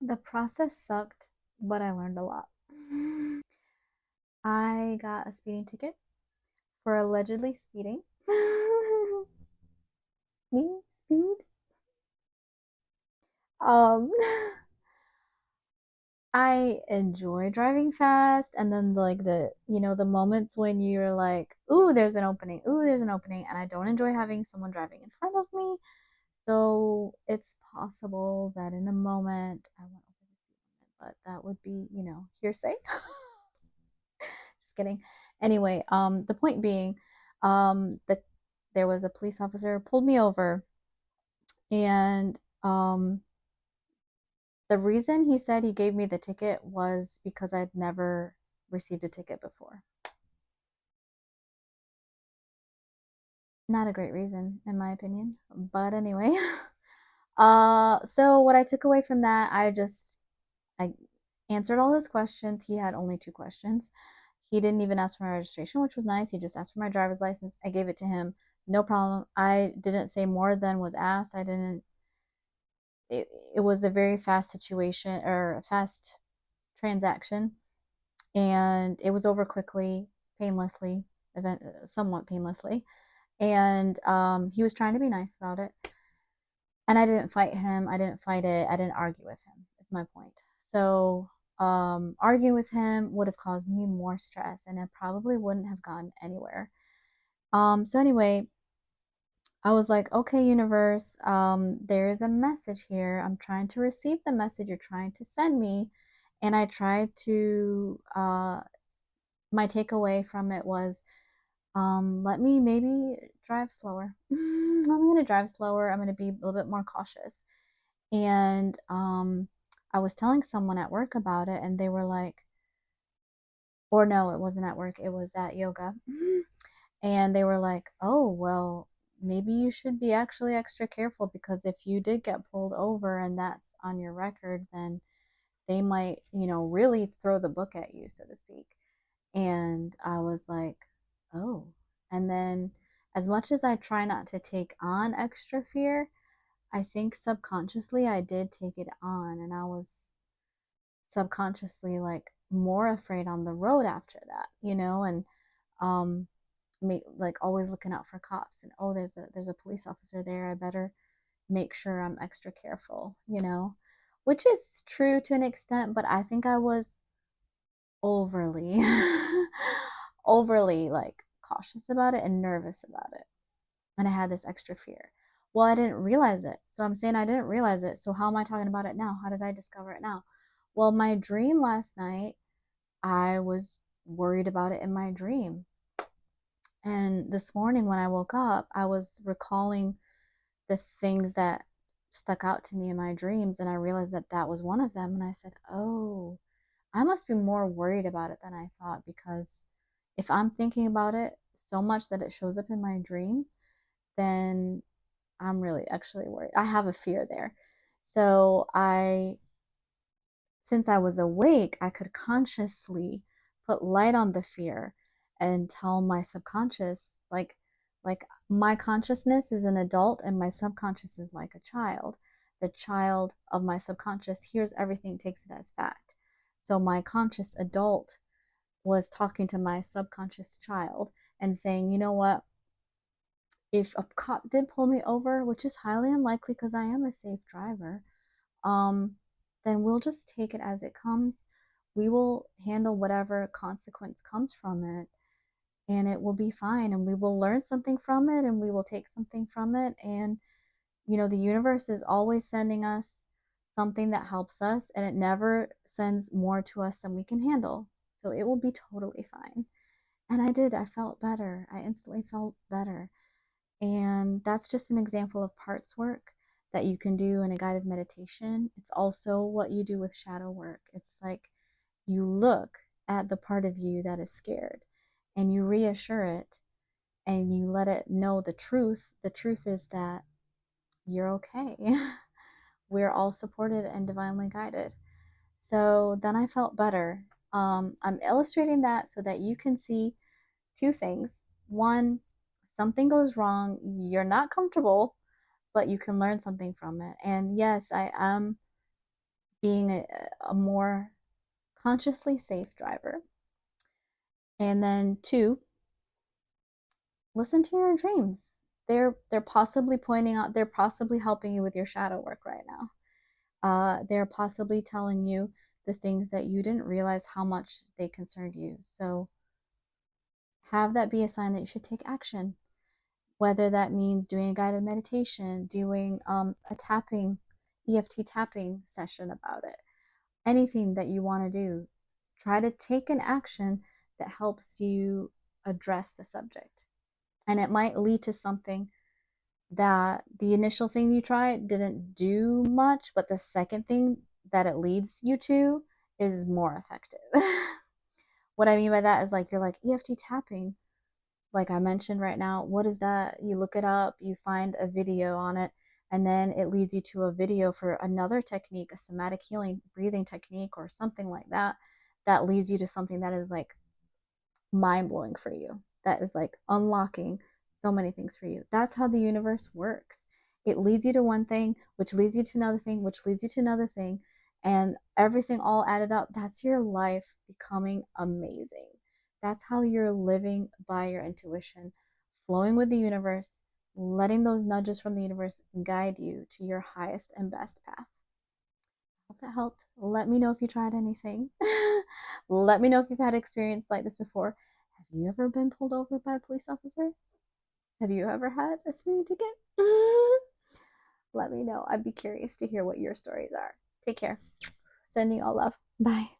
The process sucked, but I learned a lot. I got a speeding ticket for allegedly speeding. Me? Speed? Um, I enjoy driving fast, and then like the moments when you're like, "Ooh, there's an opening. Ooh, there's an opening," and I don't enjoy having someone driving in front of me. So it's possible that in a moment I won't open the speed limit, but that would be, hearsay. Just kidding. Anyway, the point being, there was a police officer pulled me over, and the reason he said he gave me the ticket was because I'd never received a ticket before. Not a great reason, in my opinion. But anyway, so what I took away from that, I answered all his questions. He had only two questions. He didn't even ask for my registration, which was nice. He just asked for my driver's license. I gave it to him. No problem. I didn't say more than was asked. I didn't it was a very fast situation or a fast transaction, and it was over quickly, painlessly, event somewhat painlessly. And he was trying to be nice about it, and I didn't fight him. I didn't fight it. I didn't argue with him. Is my point. So arguing with him would have caused me more stress, and I probably wouldn't have gone anywhere. So anyway, I was like, okay, universe, there is a message here. I'm trying to receive the message you're trying to send me. And I tried to, my takeaway from it was, let me maybe drive slower. I'm going to drive slower. I'm going to be a little bit more cautious. And I was telling someone at work about it, and they were like, or no, it wasn't at work, it was at yoga. And they were like, oh, well, maybe you should be actually extra careful because if you did get pulled over and that's on your record, then they might, really throw the book at you, so to speak. And I was like, oh. And then, as much as I try not to take on extra fear, I think subconsciously I did take it on, and I was subconsciously like more afraid on the road after that, and um like always looking out for cops, and oh, there's a police officer there, I better make sure I'm extra careful, which is true to an extent, but I think I was overly overly like cautious about it and nervous about it, and I had this extra fear. Well, I didn't realize it, so I'm saying I didn't realize it, so how am I talking about it now? How did I discover it now? Well, my dream last night, I was worried about it in my dream. And this morning when I woke up, I was recalling the things that stuck out to me in my dreams, and I realized that that was one of them. And I said, oh, I must be more worried about it than I thought, because if I'm thinking about it so much that it shows up in my dream, then I'm really actually worried. I have a fear there. So since I was awake, I could consciously put light on the fear and tell my subconscious, like my consciousness is an adult and my subconscious is like a child. The child of my subconscious hears everything, takes it as fact. So my conscious adult was talking to my subconscious child and saying, you know what? If a cop did pull me over, which is highly unlikely because I am a safe driver, um, then we'll just take it as it comes. We will handle whatever consequence comes from it, and it will be fine. And we will learn something from it, and we will take something from it. And, the universe is always sending us something that helps us, and it never sends more to us than we can handle. So it will be totally fine. And I did. I felt better. I instantly felt better. And that's just an example of parts work that you can do in a guided meditation. It's also what you do with shadow work. It's like you look at the part of you that is scared and you reassure it and you let it know the truth. The truth is that you're okay. We're all supported and divinely guided. So then I felt better. I'm illustrating that so that you can see two things. One, something goes wrong, you're not comfortable, but you can learn something from it. And yes, I am being a more consciously safe driver. And then two, listen to your dreams. They're possibly pointing out, they're possibly helping you with your shadow work right now. They're possibly telling you the things that you didn't realize how much they concerned you. So have that be a sign that you should take action, whether that means doing a guided meditation, doing a tapping, EFT tapping session about it, anything that you want to do. Try to take an action that helps you address the subject. And it might lead to something that the initial thing you tried didn't do much, but the second thing that it leads you to is more effective. What I mean by that is like you're like EFT tapping, like I mentioned right now, what is that? You look it up, you find a video on it, and then it leads you to a video for another technique, a somatic healing breathing technique or something like that, that leads you to something that is like mind blowing for you, that is like unlocking so many things for you. That's how the universe works. It leads you to one thing, which leads you to another thing, which leads you to another thing, and everything all added up. That's your life becoming amazing. That's how you're living by your intuition, flowing with the universe, letting those nudges from the universe guide you to your highest and best path. Hope that helped. Let me know if you tried anything. Let me know if you've had experience like this before. Have you ever been pulled over by a police officer? Have you ever had a speeding ticket? Let me know. I'd be curious to hear what your stories are. Take care. Sending all love. Bye.